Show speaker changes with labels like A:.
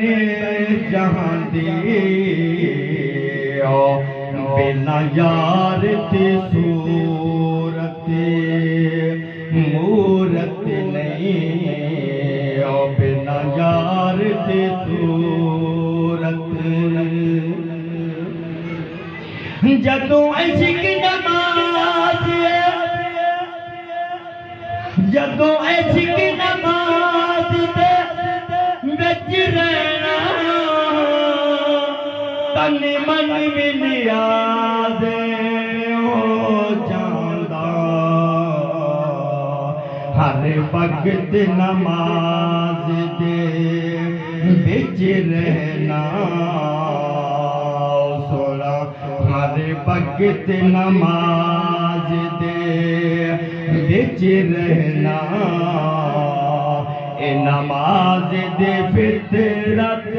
A: बने जहां दी बिना यार ते सूरत मूरत नहीं बिना यार ते सूरत जदों इश्क नमाज जदों इश्क नमाज दे विच रहना तन मन भी नियाज़ हो जांदा हर वक्त नमाज दे विच रहना सोला हर वक्त नमाज दे विच रहना ए नमाज दे फितरत